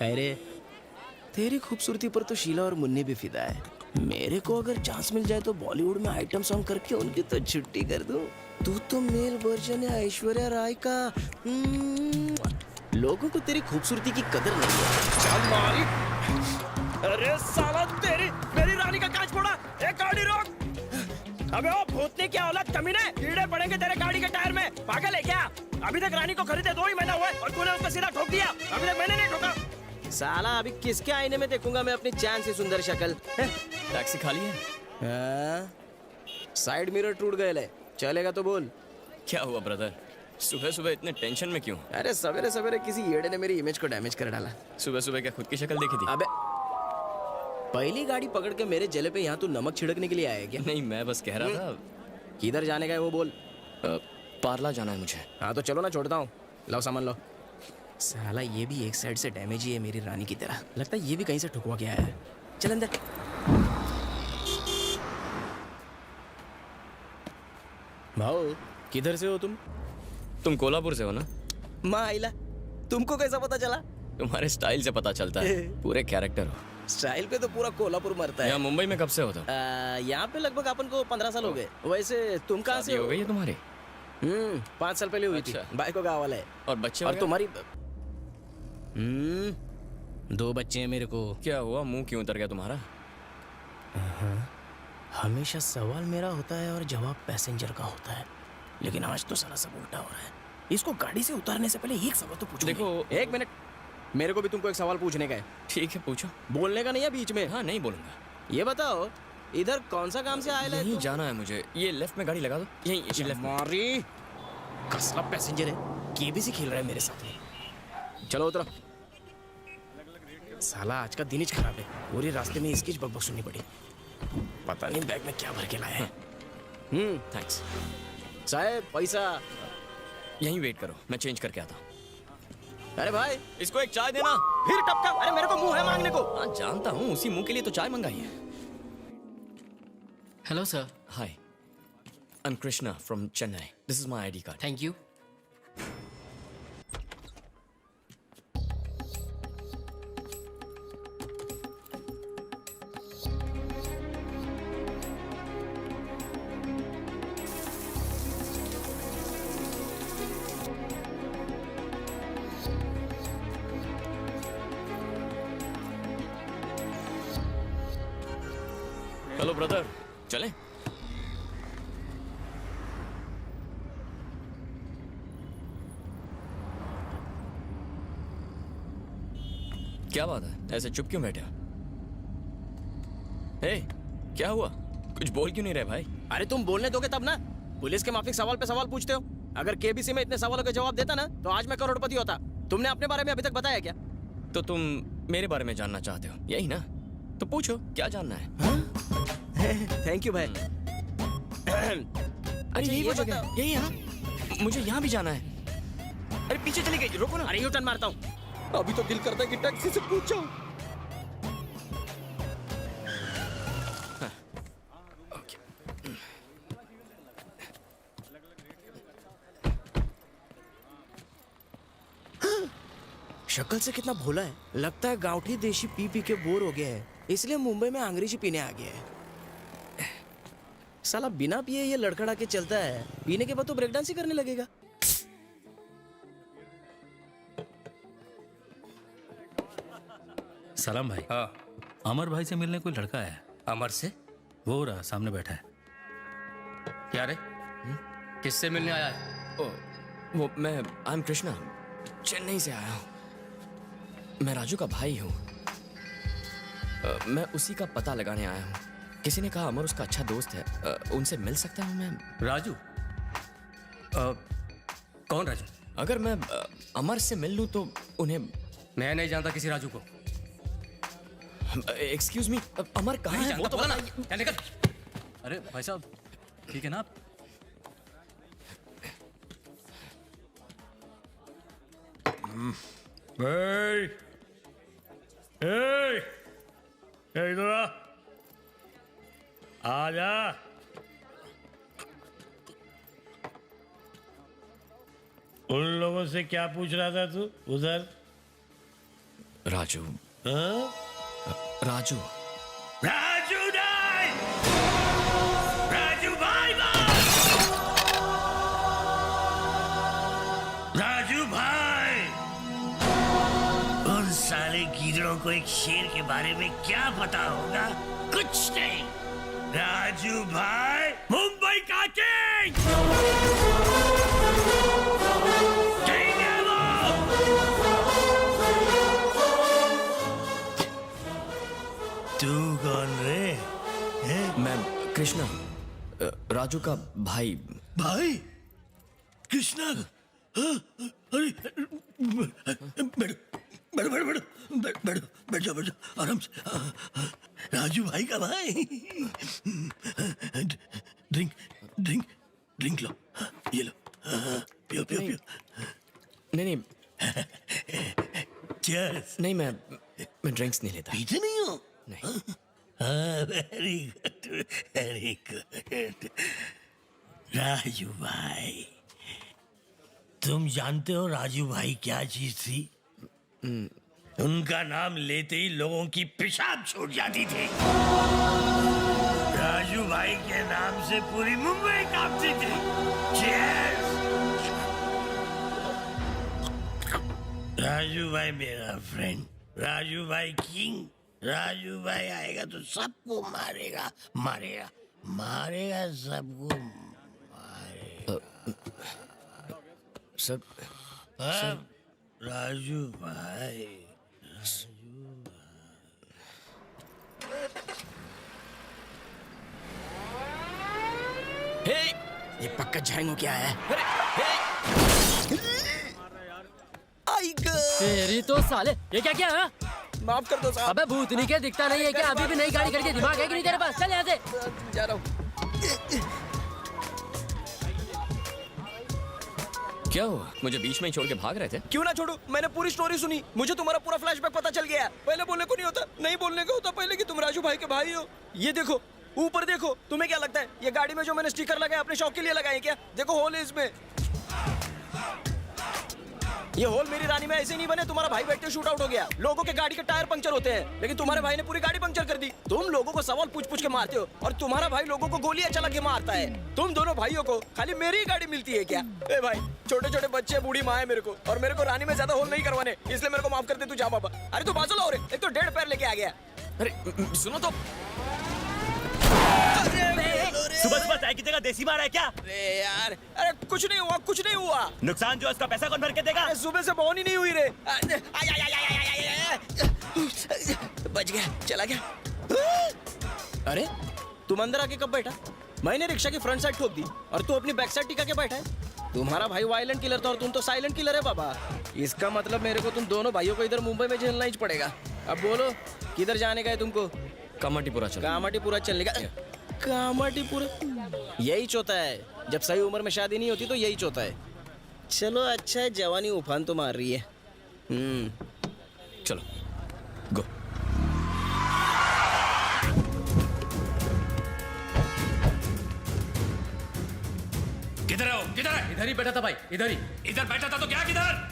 कह रे, तेरी खूबसूरती पर तो शीला और मुन्नी भी फिदा है। मेरे को अगर चांस मिल जाए तो बॉलीवुड में आइटम सॉन्ग करके उनकी तो छुट्टी कर दूं। तू तो मेल वर्जन है ऐश्वर्या राय का। लोगों को तेरी खूबसूरती की कदर नहीं है। चल मारी। अरे साला तेरी मेरी रानी का कांच फोड़ा। एक गाड़ी रोक। अबे ओ भूतनी क्या औलाद कमीने, कीड़े पड़ेंगे तेरे गाड़ी के टायर में। पागल है क्या? अभी तक रानी को खरीदे 2 ही महीना हुआ है और तूने उसको सीधा ठोक दिया। अभी तक मैंने नहीं ठोका। साला अभी किसके आईने में देखूंगा मैं अपनी चैन से सुंदर शक्ल? टैक्सी खाली है? साइड मिरर टूट गए ले, चलेगा तो बोल। क्या हुआ ब्रदर, सुबह सुबह इतने टेंशन में क्यों? अरे सवेरे सवेरे किसी येड़े ने मेरी इमेज को डैमेज कर डाला। सुबह सुबह क्या खुद की शक्ल देखी थी? अबे पहली गाड़ी पकड़ के मेरे जले पे यहाँ तू नमक छिड़कने के लिए आया है क्या? नहीं, मैं बस कह रहा था। किधर जाने का है वो बोल। पार्ला जाना है मुझे। हाँ तो चलो ना, छोड़ता हूँ। लो सामान लो। साला ये भी एक साइड से डैमेज ही है मेरी रानी की तरह। लगता है ये भी कहीं से ठुकवा के आया है। चल अंदर। भाऊ किधर से हो तुम? तुम कोल्हापुर से हो ना? माँ आइला, तुमको कैसा पता चला? तुम्हारे स्टाइल से पता चलता है, पूरे कैरेक्टर हो। स्टाइल पे तो पूरा कोल्हापुर मरता है। यहाँ मुंबई में कब से हो तुम? यहाँ पे लगभग अपन को 15 साल हो गए। वैसे तुम कहाँ से हो गई है तुम्हारी? 5 साल पहले हुई थी। भाई को गाँव वाला है। और बच्चे? और तुम्हारी? 2 बच्चे हैं मेरे को। क्या हुआ, मुंह क्यों उतर गया तुम्हारा? हमेशा सवाल मेरा होता है और जवाब पैसेंजर का होता है, लेकिन आज तो सारा सब उल्टा हो रहा है। इसको गाड़ी से उतारने से पहले एक सवाल तो पूछो। देखो, 1 मिनट, मेरे को भी तुमको एक सवाल पूछने का है। ठीक है, पूछो। बोलने का नहीं है बीच में। हाँ, नहीं बोलूंगा। ये बताओ, इधर कौन सा काम से आया है? यहीं जाना है मुझे। ये लेफ्ट में गाड़ी लगा दो। यहीं लेफ्ट में। मारी कसला पैसेंजर है, केबीसी खेल रहा है मेरे साथ में। चलो उतरो। साला आज का दिन ही खराब है। पूरे रास्ते में इसकी बकबक सुननी पड़ी। पता नहीं बैग में क्या भर के लाया है। थैंक्स साहब, पैसा यहीं वेट करो, मैं चेंज करके आता हूँ। अरे भाई, इसको एक चाय देना। फिर टपका। अरे मेरे को मुंह है मांगने को। हाँ जानता हूँ, उसी मुंह के लिए तो चाय मंगाई है। Hello sir. Hi, I am Krishna from Chennai. This is my ID card. Thank you. Hello brother, चलें? क्या बात है, ऐसे चुप क्यों बैठे हो? हे, क्या हुआ? कुछ बोल क्यों नहीं रहे भाई? अरे तुम बोलने दोगे तब ना। पुलिस के माफिक सवाल पे सवाल पूछते हो। अगर केबीसी में इतने सवालों के जवाब देता ना तो आज मैं करोड़पति होता। तुमने अपने बारे में अभी तक बताया क्या? तो तुम मेरे बारे में जानना चाहते हो, यही ना? तो पूछो, क्या जानना है? थैंक यू भाई। अरे यही वो जगह है, यही यहाँ। मुझे यहाँ भी जाना है। अरे पीछे चली गई, रोको ना। अरे यू टर्न मारता हूँ। अभी तो दिल करता है कि टैक्सी से पूछो। शक्ल से कितना भोला है। लगता है गांवठी देशी पी पी के बोर हो गया है, इसलिए मुंबई में अंग्रेजी पीने आ गया है। साला बिना पिए ये लड़खड़ा के चलता है, पीने के बाद तो ब्रेक डांस ही करने लगेगा। सलाम भाई। हाँ, अमर भाई से मिलने कोई लड़का है? अमर से? वो रहा सामने बैठा है। क्या रे? किससे मिलने आया है? ओ, वो मैं आई एम कृष्णा, चेन्नई से आया हूँ। मैं राजू का भाई हूँ। मैं उसी का पता लगाने आया हूँ। किसी ने कहा अमर उसका अच्छा दोस्त है, उनसे मिल सकता हूँ मैं? राजू? कौन राजू? अगर मैं अमर से मिल लूँ तो उन्हें... मैं नहीं जानता किसी राजू को। एक्सक्यूज मी, अमर कहाँ है? वो तो बोला बता। ना। क्या निकल। अरे भाई साहब, ठीक है ना आप? इधर आ जा। उन लोगों से क्या पूछ रहा था तू उधर? राजू हाँ? राजू राजू नहीं, राजू भाई राजू भाई, उन साले गीदड़ों को एक शेर के बारे में क्या पता होगा? कुछ नहीं। राजू भाई मुंबई का किंग है वो। तू कौन रे? मैं कृष्णा, राजू का भाई। भाई कृष्णा, हाँ? अरे बैठो बैठो बैठो बैठो बैठो बैठ जाओ बैठ जाओ आराम से। राजू भाई का भाई। ड्रिंक ड्रिंक ड्रिंक लो, ये लो, पियो पियो पियो। नहीं नहीं चीयर्स। नहीं, मैं ड्रिंक्स नहीं लेता। पीते नहीं हो? नहीं। Very good very good. Raju भाई, तुम जानते हो राजू भाई क्या चीज थी? उनका नाम लेते ही लोगों की पेशाब छूट जाती थी। राजू भाई के नाम से पूरी मुंबई कांपती थी। Cheers! राजू भाई मेरा फ्रेंड, राजू भाई किंग। राजू भाई आएगा तो सबको मारेगा मारेगा मारेगा, सबको सब हाँ? राजू भाई, हे, ये पक्का झाएंगो क्या है? आई ग, तेरी तो साले ये क्या किया है? माफ कर दो साहब। अबे भूतनी के दिखता नहीं है क्या? अभी भी नई गाड़ी करके दिमाग है कि नहीं तेरे पास? चल यहाँ से। जा रहा हूँ। क्या हुआ? मुझे बीच में ही छोड़ के भाग रहे थे? क्यों ना छोड़ू, मैंने पूरी स्टोरी सुनी, मुझे तुम्हारा पूरा फ्लैशबैक पता चल गया। पहले बोलने को नहीं होता, नहीं बोलने का होता पहले कि तुम राजू भाई के भाई हो। ये देखो, ऊपर देखो, तुम्हें क्या लगता है ये गाड़ी में जो मैंने स्टिकर लगाए अपने शौक के लिए लगाए क्या? देखो होल है इसमें। ये होल मेरी रानी में ऐसे नहीं बने, तुम्हारा भाई बैठते शूट आउट हो गया। लोगों के गाड़ी के टायर पंक्चर होते हैं, लेकिन तुम्हारे भाई ने पूरी गाड़ी पंक्चर कर दी। तुम लोगों को सवाल पूछ पूछ के मारते हो और तुम्हारा भाई लोगों को गोलियां चला के मारता है। तुम दोनों भाइयों को खाली मेरी ही गाड़ी मिलती है क्या? ए भाई, छोटे छोटे बच्चे, बूढ़ी माँ है मेरे को, और मेरे को रानी में ज्यादा होल नहीं करवाने, इसलिए मेरे को माफ कर दे। तू जा बाबा। अरे तू बाजू लाओ रे, एक तो 1.5 पैर लेके आ गया। अरे सुनो तो। सुबह सुबह चाय की जगह देसी मार है क्या? अरे यार, अरे कुछ नहीं हुआ, कुछ नहीं हुआ। नुकसान जो है उसका पैसा कौन भर के देगा? अरे सुबह से बोन ही नहीं हुई रे। बच गया, चला गया। अरे तुम अंदर आके कब बैठा? मैंने रिक्शा की फ्रंट साइड ठोक दी और तू अपनी बैक साइड टिका के बैठा है। तुम्हारा भाई वायलेंट किलर था और तुम तो साइलेंट किलर है बाबा। इसका मतलब मेरे को तुम दोनों भाइयों को इधर मुंबई में झेलना ही पड़ेगा। अब बोलो किधर जाने का है तुमको? कामाटीपुरा चलो। कामाटीपुरा चलने का? कामाटीपुरा यही चौथा है। जब सही उम्र में शादी नहीं होती तो यही चौथा है। चलो अच्छा है, जवानी उफान तो मार रही है। चलो गो। किधर है वो? किधर है? इधर ही बैठा था भाई, इधर ही। इधर बैठा था तो क्या किधर?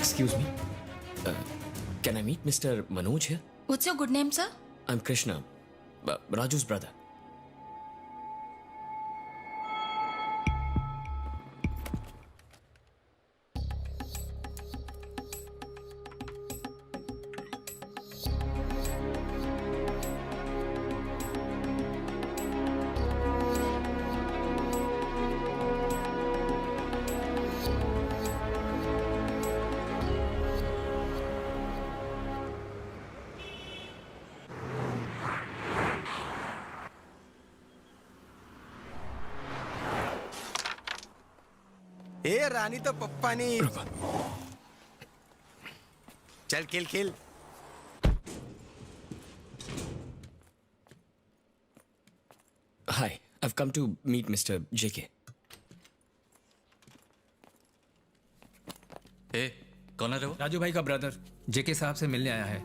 Excuse me. Can I meet Mr. Manoj here? What's your good name, sir? I'm Krishna, Raju's brother. ए रानी तो पप्पा ने चल खेल खेल। Hi, I've come to meet Mr. JK. ए, कौन है रे वो? राजू भाई का ब्रदर जेके साहब से मिलने आया है।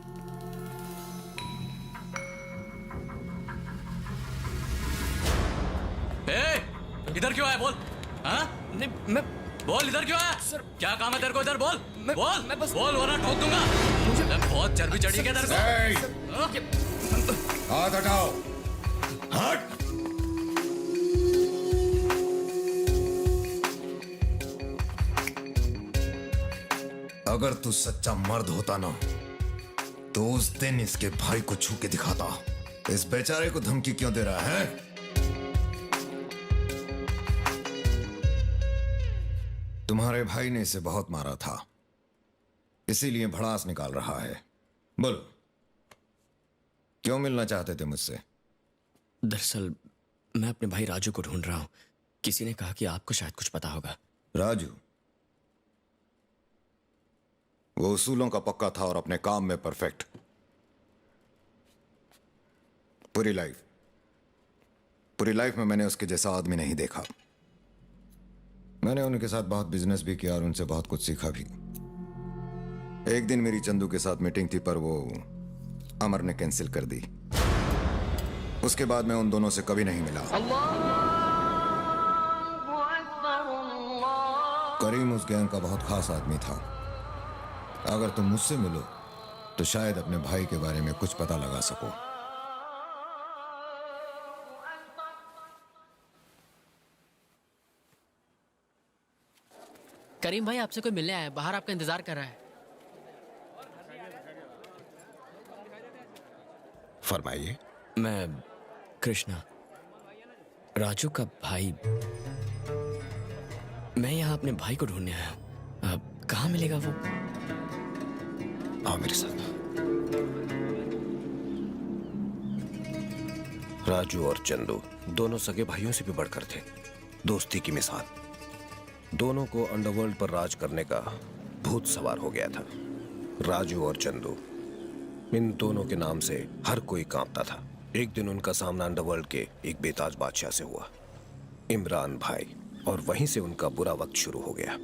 ए, इधर क्यों आया बोल? हाँ? नहीं, मैं बोल इधर क्यों आया? सर, क्या काम है तेरे को इधर? बोल बोल मैं बस- बोल वरना ठोक दूंगा। मुझे बहुत चर्बी चढ़ी है क्या तेरे को? हाँ? हाथ हटाओ। हट। अगर तू सच्चा मर्द होता ना तो उस दिन इसके भाई को छू के दिखाता। इस बेचारे को धमकी क्यों दे रहा है? तुम्हारे भाई ने इसे बहुत मारा था, इसीलिए भड़ास निकाल रहा है। बोलो, क्यों मिलना चाहते थे मुझसे? दरअसल मैं अपने भाई राजू को ढूंढ रहा हूँ। किसी ने कहा कि आपको शायद कुछ पता होगा। राजू वो उसूलों का पक्का था और अपने काम में परफेक्ट। पूरी लाइफ में मैंने उसके जैसा आदमी नहीं देखा। मैंने उनके साथ बहुत बिजनेस भी किया और उनसे बहुत कुछ सीखा भी। एक दिन मेरी चंदू के साथ मीटिंग थी, पर वो अमर ने कैंसिल कर दी। उसके बाद मैं उन दोनों से कभी नहीं मिला। करीम उस गैंग का बहुत खास आदमी था। अगर तुम मुझसे मिलो तो शायद अपने भाई के बारे में कुछ पता लगा सको। करीम भाई आपसे कोई मिलने आया है, बाहर आपका इंतजार कर रहा है। फरमाइए। मैं कृष्णा, राजू का भाई। मैं यहाँ अपने भाई को ढूंढने आया हूँ। कहाँ मिलेगा वो? आओ मेरे साथ। राजू और चंदू दोनों सगे भाइयों से भी बढ़कर थे। दोस्ती की मिसाल। दोनों को अंडरवर्ल्ड पर राज करने का भूत सवार हो गया था। राजू और चंदू, इन दोनों के नाम से हर कोई कांपता था। एक दिन उनका सामना अंडरवर्ल्ड के एक बेताज बादशाह से हुआ, इमरान भाई, और वहीं से उनका बुरा वक्त शुरू हो गया।